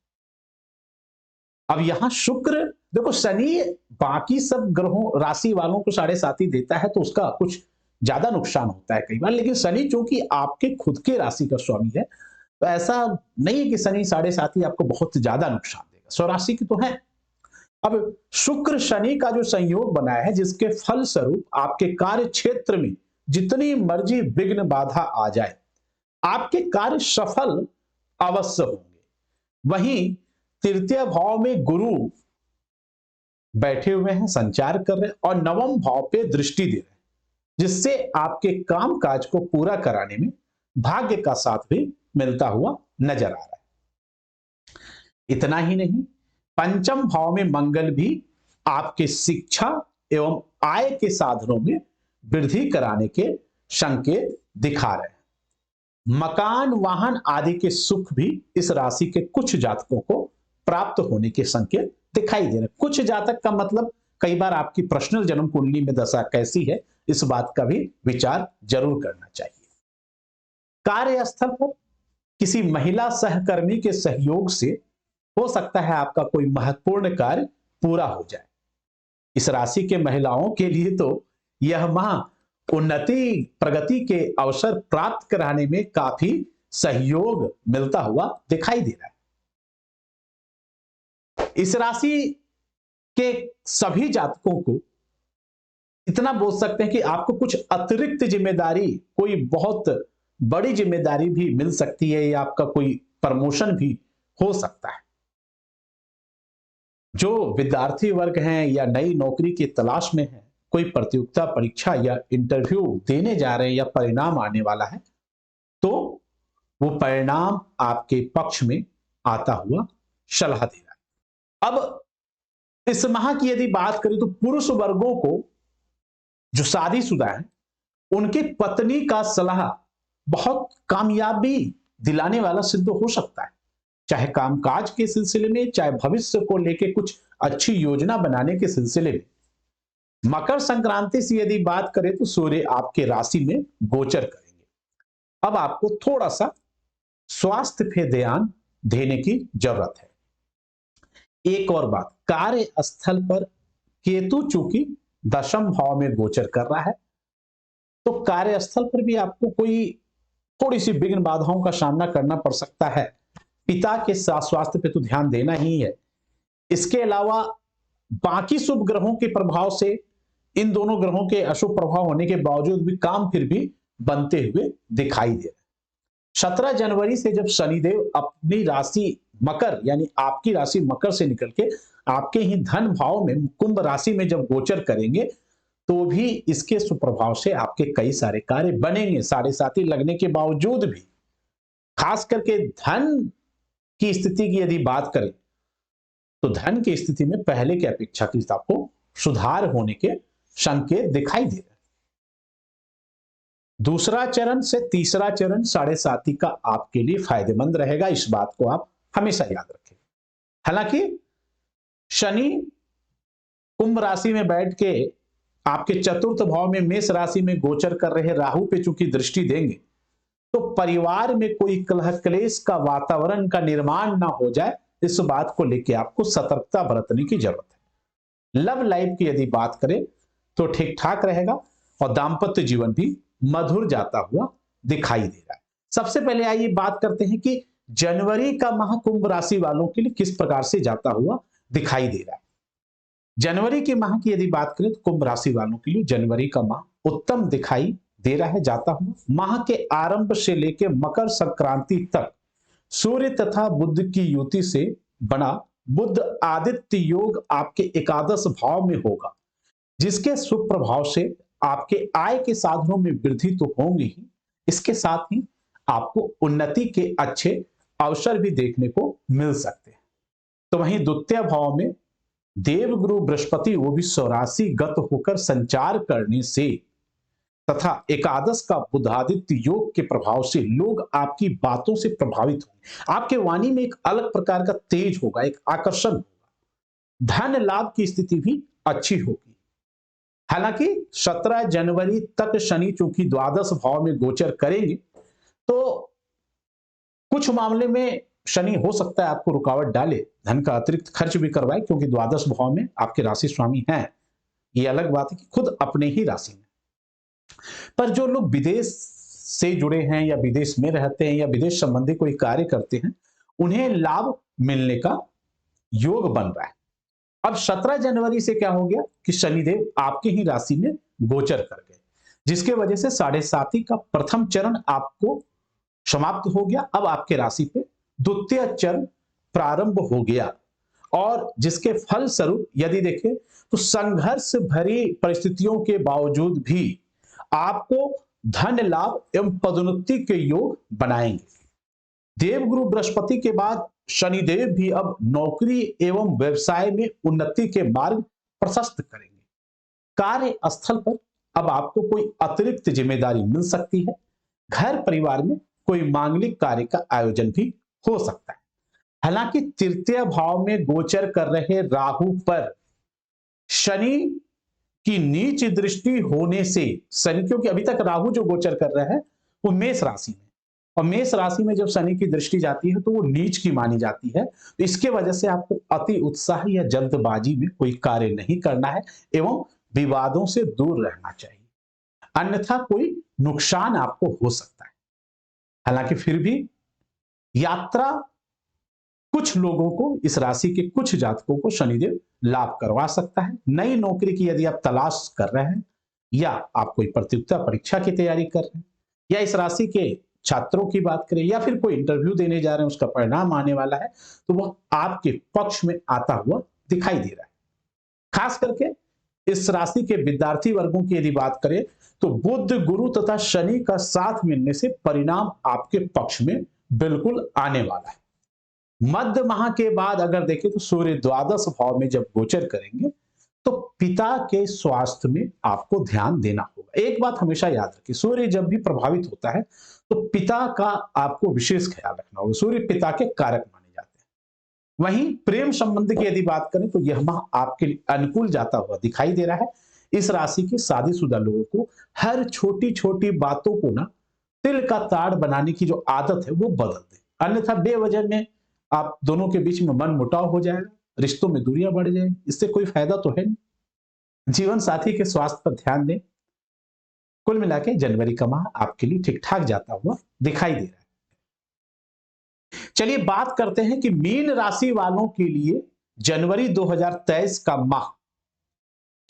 अब यहां शुक्र, देखो शनि बाकी सब ग्रहों राशि वालों को 7.5 देता है तो उसका कुछ ज्यादा नुकसान होता है कई बार, लेकिन शनि चूंकि आपके खुद के राशि का स्वामी है तो ऐसा नहीं है कि शनि 7.5 आपको बहुत ज्यादा नुकसान देगा, स्वराशि की तो है। अब शुक्र शनि का जो संयोग बनाया है, जिसके फल स्वरूप आपके कार्य क्षेत्र में जितनी मर्जी विघ्न बाधा आ जाए, आपके कार्य सफल अवश्य होंगे। वहीं तृतीय भाव में गुरु बैठे हुए हैं, संचार कर रहे हैं और नवम भाव पे दृष्टि दे रहे हैं, जिससे आपके काम काज को पूरा कराने में भाग्य का साथ भी मिलता हुआ नजर आ रहा है। इतना ही नहीं, पंचम भाव में मंगल भी आपके शिक्षा एवं आय के साधनों में वृद्धि कराने के संकेत दिखा रहे हैं। मकान वाहन आदि के सुख भी इस राशि के कुछ जातकों को प्राप्त होने के संकेत दिखाई दे रहे हैं। कुछ जातक का मतलब कई बार आपकी पर्सनल जन्म कुंडली में दशा कैसी है, इस बात का भी विचार जरूर करना चाहिए। कार्यस्थल पर किसी महिला सहकर्मी के सहयोग से हो सकता है आपका कोई महत्वपूर्ण कार्य पूरा हो जाए। इस राशि के महिलाओं के लिए तो यह माह उन्नति प्रगति के अवसर प्राप्त कराने में काफी सहयोग मिलता हुआ दिखाई दे रहा है। इस राशि के सभी जातकों को इतना बोल सकते हैं कि आपको कुछ अतिरिक्त जिम्मेदारी, कोई बहुत बड़ी जिम्मेदारी भी मिल सकती है या आपका कोई प्रमोशन भी हो सकता है। जो विद्यार्थी वर्ग हैं या नई नौकरी की तलाश में हैं, कोई प्रतियोगिता परीक्षा या इंटरव्यू देने जा रहे हैं या परिणाम आने वाला है, तो वो परिणाम आपके पक्ष में आता हुआ सलाह दे रहा है। अब इस माह की यदि बात करें तो पुरुष वर्गों को जो शादीशुदा है, उनकी पत्नी का सलाह बहुत कामयाबी दिलाने वाला सिद्ध हो सकता है, चाहे कामकाज के सिलसिले में, चाहे भविष्य को लेकर कुछ अच्छी योजना बनाने के सिलसिले में। मकर संक्रांति से यदि बात करें तो सूर्य आपके राशि में गोचर करेंगे। अब आपको थोड़ा सा स्वास्थ्य पे ध्यान देने की जरूरत है। एक और बात, कार्यस्थल पर केतु चूंकि दशम भाव में गोचर कर रहा है, तो कार्यस्थल पर भी आपको कोई थोड़ी सी विघ्न बाधाओं का सामना करना पड़ सकता है। पिता के स्वास्थ्य पे तो ध्यान देना ही है। इसके अलावा बाकी शुभ ग्रहों के प्रभाव से, इन दोनों ग्रहों के अशुभ प्रभाव होने के बावजूद भी काम फिर भी बनते हुए दिखाई दे रहे हैं। 17 जनवरी से जब शनिदेव अपनी राशि मकर यानी आपकी राशि मकर से निकल के आपके ही धन भाव में कुंभ राशि में जब गोचर करेंगे, तो भी इसके सुप्रभाव से आपके कई सारे कार्य बनेंगे। 7.5 लगने के बावजूद भी, खास करके धन की स्थिति की यदि बात करें तो धन की स्थिति में पहले की अपेक्षा की आपको सुधार होने के संकेत दिखाई दे रहे हैं। दूसरा चरण से तीसरा चरण 7.5 का आपके लिए फायदेमंद रहेगा, इस बात को आप हमेशा याद रखें। हालांकि शनि कुंभ राशि में बैठ के आपके चतुर्थ भाव में मेष राशि में गोचर कर रहे राहु पे चूंकि दृष्टि देंगे, तो परिवार में कोई कलह क्लेश का वातावरण का निर्माण ना हो जाए, इस बात को लेकर आपको सतर्कता बरतने की जरूरत है। लव लाइफ की यदि बात करें तो ठीक ठाक रहेगा और दाम्पत्य जीवन भी मधुर जाता हुआ दिखाई दे रहा है। सबसे पहले आइए बात करते हैं कि जनवरी का माह कुंभ राशि वालों के लिए किस प्रकार से जाता हुआ दिखाई दे रहा है। जनवरी के माह की यदि बात करें तो कुंभ राशि वालों के लिए जनवरी का माह उत्तम दिखाई दे रहा है जाता हुआ। माह के आरंभ से लेकर मकर संक्रांति तक सूर्य तथा बुध की युति से बना बुध आदित्य योग आपके एकादश भाव में होगा, जिसके शुभ प्रभाव से आपके आय के साधनों में वृद्धि तो होंगी ही, इसके साथ ही आपको उन्नति के अच्छे अवसर भी देखने को मिल सकते हैं। तो वहीं द्वितीय भाव में देवगुरु बृहस्पति, वो भी स्वराशि गत होकर संचार करने से तथा एकादश का बुधादित्य योग के प्रभाव से लोग आपकी बातों से प्रभावित होंगे। आपके वाणी में एक अलग प्रकार का तेज होगा, एक आकर्षण होगा। धन लाभ की स्थिति भी अच्छी होगी। हालांकि 17 जनवरी तक शनि चूंकि द्वादश भाव में गोचर करेंगे तो कुछ मामले में शनि हो सकता है आपको रुकावट डाले, धन का अतिरिक्त खर्च भी करवाए, क्योंकि द्वादश भाव में आपके राशि स्वामी हैं। ये अलग बात है कि खुद अपने ही राशि में। पर जो लोग विदेश से जुड़े हैं या विदेश में रहते हैं या विदेश संबंधी कोई कार्य करते हैं, उन्हें लाभ मिलने का योग बन रहा है। अब 17 जनवरी से क्या हो गया कि शनिदेव आपकी ही राशि में गोचर कर गए, जिसके वजह से 7.5 का प्रथम चरण आपको समाप्त हो गया। अब आपके राशि पे द्वितीय चरण प्रारंभ हो गया, और जिसके फल स्वरूप यदि देखें तो संघर्ष भरी परिस्थितियों के बावजूद भी आपको धन लाभ एवं पदोन्नति के योग बनाएंगे। देवगुरु बृहस्पति के बाद शनिदेव भी अब नौकरी एवं व्यवसाय में उन्नति के मार्ग प्रशस्त करेंगे। कार्य स्थल पर अब आपको कोई अतिरिक्त जिम्मेदारी मिल सकती है। घर परिवार में कोई मांगलिक कार्य का आयोजन भी हो सकता है। हालांकि तृतीय भाव में गोचर कर रहे राहु पर शनि की नीच दृष्टि होने से, शनि क्योंकि अभी तक राहु जो गोचर कर रहा है वो मेष राशि में, और मेष राशि में जब शनि की दृष्टि जाती है तो वो नीच की मानी जाती है। तो इसके वजह से आपको अति उत्साह या जल्दबाजी में कोई कार्य नहीं करना है एवं विवादों से दूर रहना चाहिए, अन्यथा कोई नुकसान आपको हो सकता है। हालांकि फिर भी यात्रा कुछ लोगों को, इस राशि के कुछ जातकों को शनिदेव लाभ करवा सकता है। नई नौकरी की यदि आप तलाश कर रहे हैं या आप कोई प्रतियोगिता परीक्षा की तैयारी कर रहे हैं या इस राशि के छात्रों की बात करें या फिर कोई इंटरव्यू देने जा रहे हैं, उसका परिणाम आने वाला है, तो वह आपके पक्ष में आता हुआ दिखाई दे रहा है। खास करके इस राशि के विद्यार्थी वर्गों की यदि बात करें तो बुध, गुरु तथा शनि का साथ मिलने से परिणाम आपके पक्ष में बिल्कुल आने वाला है। मध्य माह के बाद अगर देखें तो सूर्य द्वादश भाव में जब गोचर करेंगे तो पिता के स्वास्थ्य में आपको ध्यान देना होगा। एक बात हमेशा याद रखिए, सूर्य जब भी प्रभावित होता है तो पिता का आपको विशेष ख्याल रखना होगा। सूर्य पिता के कारक माने जाते हैं। वहीं प्रेम संबंध की यदि बात करें तो यह माह आपके लिए अनुकूल जाता हुआ दिखाई दे रहा है। इस राशि के शादीशुदा लोगों को हर छोटी छोटी बातों को ना तिल का ताड़ बनाने की जो आदत है वो बदल दे, अन्यथा बेवजह में आप दोनों के बीच में मन मुटाव हो जाएगा, रिश्तों में दूरियां बढ़ जाएंगी। इससे कोई फायदा तो है नहीं। जीवन साथी के स्वास्थ्य पर ध्यान दें। कुल मिला के जनवरी का माह आपके लिए ठीक ठाक जाता हुआ दिखाई दे रहा है। चलिए बात करते हैं कि मीन राशि वालों के लिए जनवरी 2023 का माह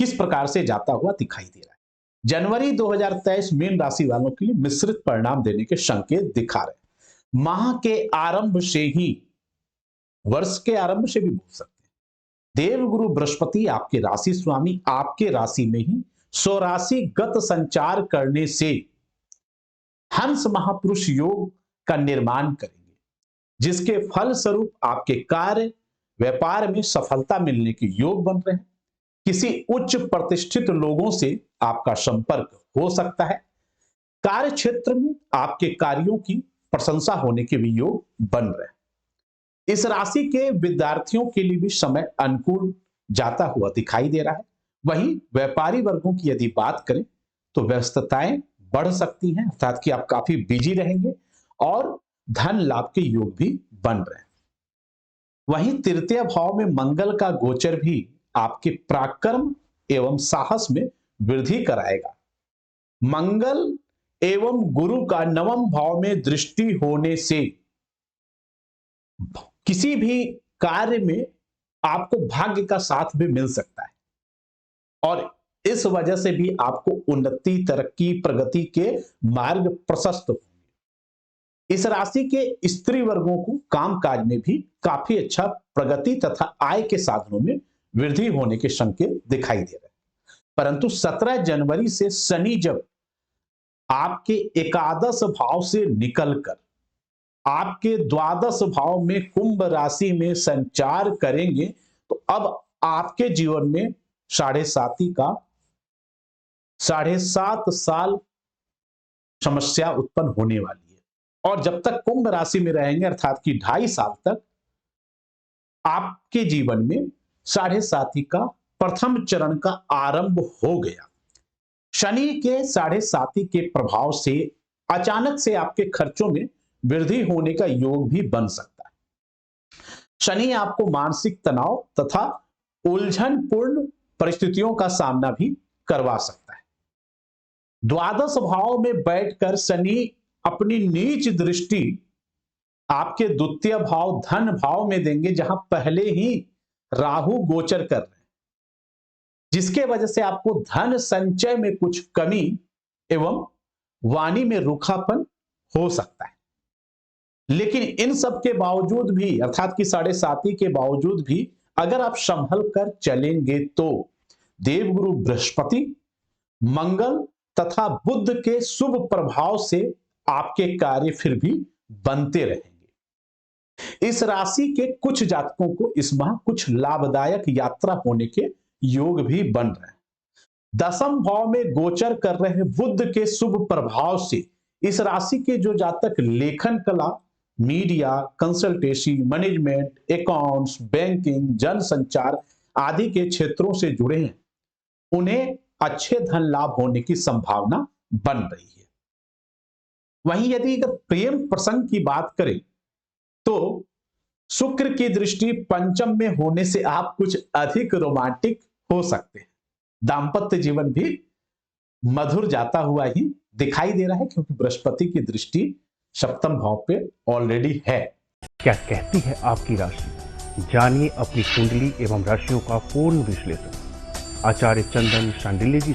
किस प्रकार से जाता हुआ दिखाई दे रहा है। जनवरी 2023 मीन राशि वालों के लिए मिश्रित परिणाम देने के संकेत दिखा रहे हैं। माह के आरंभ से ही, वर्ष के आरंभ से भी बोल सकते हैं, देवगुरु बृहस्पति आपके राशि स्वामी आपके राशि में ही स्वराशि गत संचार करने से हंस महापुरुष योग का निर्माण करेंगे, जिसके फल स्वरूप आपके कार्य व्यापार में सफलता मिलने के योग बन रहे हैं। किसी उच्च प्रतिष्ठित लोगों से आपका संपर्क हो सकता है। कार्य क्षेत्र में आपके कार्यों की प्रशंसा होने के भी योग बन रहे हैं। इस राशि के विद्यार्थियों के लिए भी समय अनुकूल जाता हुआ दिखाई दे रहा है। वहीं व्यापारी वर्गों की यदि बात करें तो व्यस्तताएं बढ़ सकती हैं, अर्थात कि आप काफी बिजी रहेंगे और धन लाभ के योग भी बन रहे हैं। वहीं तृतीय भाव में मंगल का गोचर भी आपके पराक्रम एवं साहस में वृद्धि कराएगा। मंगल एवं गुरु का नवम भाव में दृष्टि होने से किसी भी कार्य में आपको भाग्य का साथ भी मिल सकता है और इस वजह से भी आपको उन्नति, तरक्की, प्रगति के मार्ग प्रशस्त होंगे। इस राशि के स्त्री वर्गों को कामकाज में भी काफी अच्छा प्रगति तथा आय के साधनों में वृद्धि होने के संकेत दिखाई दे रहे हैं। परंतु 17 जनवरी से शनि जब आपके एकादश भाव से निकलकर आपके द्वादश भाव में कुंभ राशि में संचार करेंगे तो अब आपके जीवन में 7.5 साल समस्या उत्पन्न होने वाली है। और जब तक कुंभ राशि में रहेंगे, अर्थात कि 2.5 साल तक आपके जीवन में साढ़े साथी का प्रथम चरण का आरंभ हो गया। शनि के साढ़े साथी के प्रभाव से अचानक से आपके खर्चों में वृद्धि होने का योग भी बन सकता है। शनि आपको मानसिक तनाव तथा उलझनपूर्ण परिस्थितियों का सामना भी करवा सकता है। द्वादश भाव में बैठकर शनि अपनी नीच दृष्टि आपके द्वितीय भाव धन भाव में देंगे, जहां पहले ही राहु गोचर कर रहे हैं, जिसके वजह से आपको धन संचय में कुछ कमी एवं वाणी में रूखापन हो सकता है। लेकिन इन सब के बावजूद भी, अर्थात कि साढ़े साती के बावजूद भी, अगर आप संभल कर चलेंगे तो देवगुरु बृहस्पति, मंगल तथा बुध के शुभ प्रभाव से आपके कार्य फिर भी बनते रहेंगे। इस राशि के कुछ जातकों को इस माह कुछ लाभदायक यात्रा होने के योग भी बन रहे हैं। दसम भाव में गोचर कर रहे बुध के शुभ प्रभाव से इस राशि के जो जातक लेखन कला, media, consultancy, management, accounts, banking, जनसंचार आदि के क्षेत्रों से जुड़े हैं, उन्हें अच्छे धन लाभ होने की संभावना बन रही है। वहीं यदि अगर प्रेम प्रसंग की बात करें तो शुक्र की दृष्टि पंचम में होने से आप कुछ अधिक रोमांटिक हो सकते हैं। दांपत्य जीवन भी मधुर जाता हुआ ही दिखाई दे रहा है, क्योंकि बृहस्पति की दृष्टि सप्तम भाव पे ऑलरेडी है। क्या कहती है आपकी राशि? जानिए अपनी कुंडली एवं राशियों का पूर्ण विश्लेषण आचार्य चंदन शांडिल्य जी से।